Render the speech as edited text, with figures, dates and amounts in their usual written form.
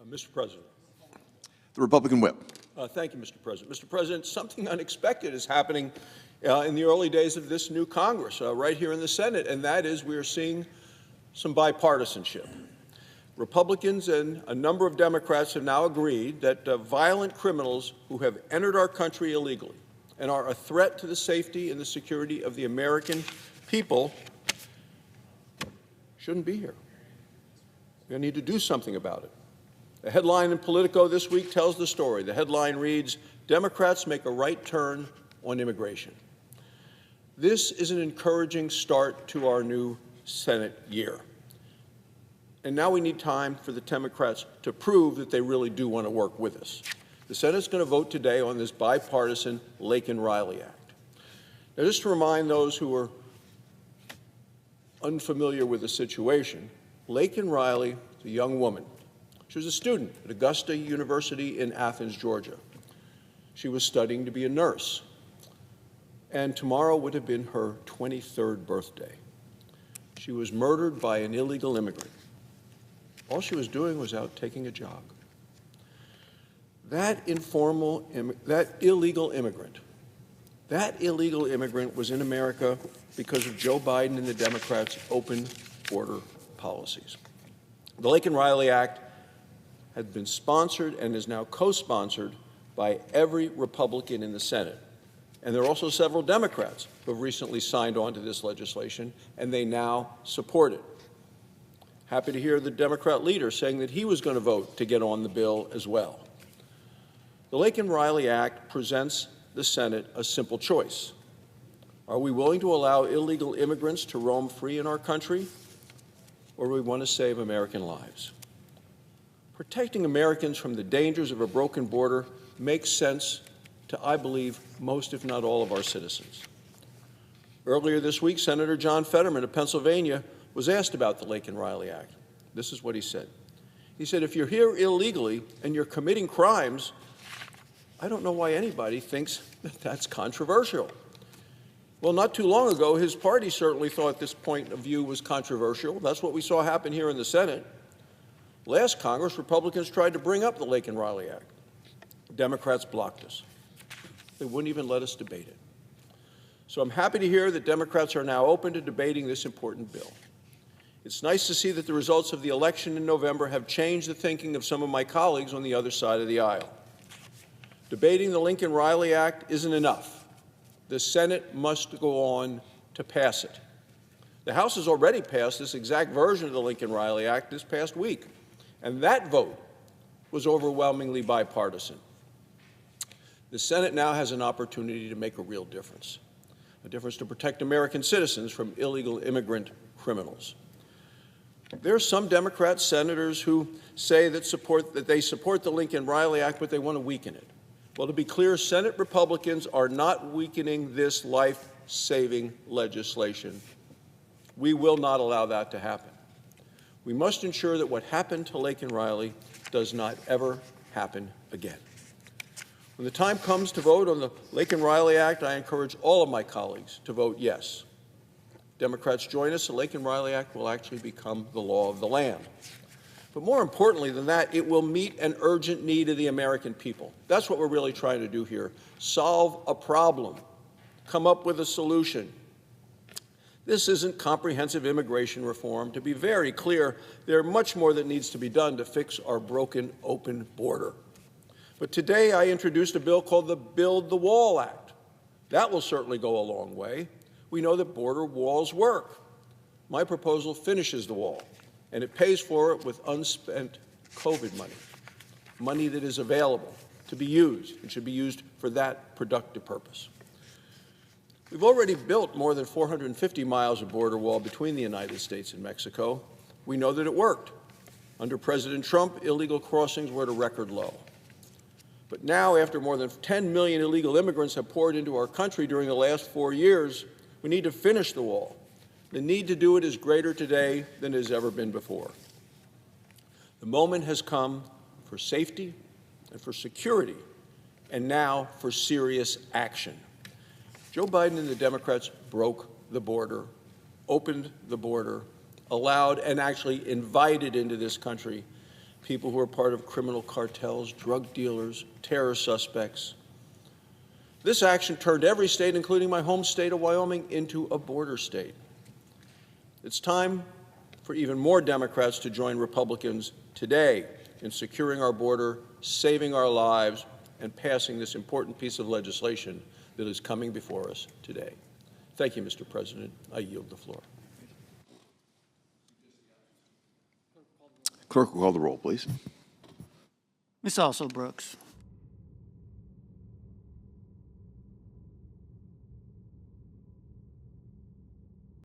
Mr. President. The Republican whip. Thank you, Mr. President. Mr. President, something unexpected is happening in the early days of this new Congress, right here in the Senate, and that is we are seeing some bipartisanship. Republicans and a number of Democrats have now agreed that violent criminals who have entered our country illegally and are a threat to the safety and the security of the American people shouldn't be here. We need to do something about it. The headline in Politico this week tells the story. The headline reads, "Democrats make a right turn on immigration." This is an encouraging start to our new Senate year. And now we need time for the Democrats to prove that they really do want to work with us. The Senate's going to vote today on this bipartisan Laken Riley Act. Now, just to remind those who are unfamiliar with the situation, Laken Riley is a young woman. She was a student at Augusta University in Athens, Georgia. She was studying to be a nurse, and tomorrow would have been her 23rd birthday. She was murdered by an illegal immigrant. All she was doing was out taking a jog. That illegal immigrant was in America because of Joe Biden and the Democrats' open border policies. The Laken Riley Act had been sponsored and is now co-sponsored by every Republican in the Senate. And there are also several Democrats who have recently signed on to this legislation, and they now support it. Happy to hear the Democrat leader saying that he was going to vote to get on the bill as well. The Laken Riley Act presents the Senate a simple choice. Are we willing to allow illegal immigrants to roam free in our country, or do we want to save American lives? Protecting Americans from the dangers of a broken border makes sense to, I believe, most, if not all, of our citizens. Earlier this week, Senator John Fetterman of Pennsylvania was asked about the Laken Riley Act. This is what he said. He said, "If you're here illegally and you're committing crimes, I don't know why anybody thinks that that's controversial." Well, not too long ago, his party certainly thought this point of view was controversial. That's what we saw happen here in the Senate. Last Congress, Republicans tried to bring up the Laken Riley Act. Democrats blocked us. They wouldn't even let us debate it. So I'm happy to hear that Democrats are now open to debating this important bill. It's nice to see that the results of the election in November have changed the thinking of some of my colleagues on the other side of the aisle. Debating the Laken Riley Act isn't enough. The Senate must go on to pass it. The House has already passed this exact version of the Laken Riley Act this past week, and that vote was overwhelmingly bipartisan. The Senate now has an opportunity to make a real difference, a difference to protect American citizens from illegal immigrant criminals. There are some Democrat senators who say that they support the Laken Riley Act, but they want to weaken it. Well, to be clear, Senate Republicans are not weakening this life-saving legislation. We will not allow that to happen. We must ensure that what happened to Laken Riley does not ever happen again. When the time comes to vote on the Laken Riley Act, I encourage all of my colleagues to vote yes. Democrats join us, the Laken Riley Act will actually become the law of the land. But more importantly than that, it will meet an urgent need of the American people. That's what we're really trying to do here. Solve a problem. Come up with a solution. This isn't comprehensive immigration reform. To be very clear, there's much more that needs to be done to fix our broken, open border. But today I introduced a bill called the Build the Wall Act. That will certainly go a long way. We know that border walls work. My proposal finishes the wall, and it pays for it with unspent COVID money, money that is available to be used and should be used for that productive purpose. We've already built more than 450 miles of border wall between the United States and Mexico. We know that it worked. Under President Trump, illegal crossings were at a record low. But now, after more than 10 million illegal immigrants have poured into our country during the last 4 years, we need to finish the wall. The need to do it is greater today than it has ever been before. The moment has come for safety and for security, and now for serious action. Joe Biden and the Democrats broke the border, opened the border, allowed and actually invited into this country people who are part of criminal cartels, drug dealers, terror suspects. This action turned every state, including my home state of Wyoming, into a border state. It's time for even more Democrats to join Republicans today in securing our border, saving our lives, and passing this important piece of legislation that is coming before us today. Thank you, Mr. President. I yield the floor. Clerk will call the roll, please. Ms. Also Brooks.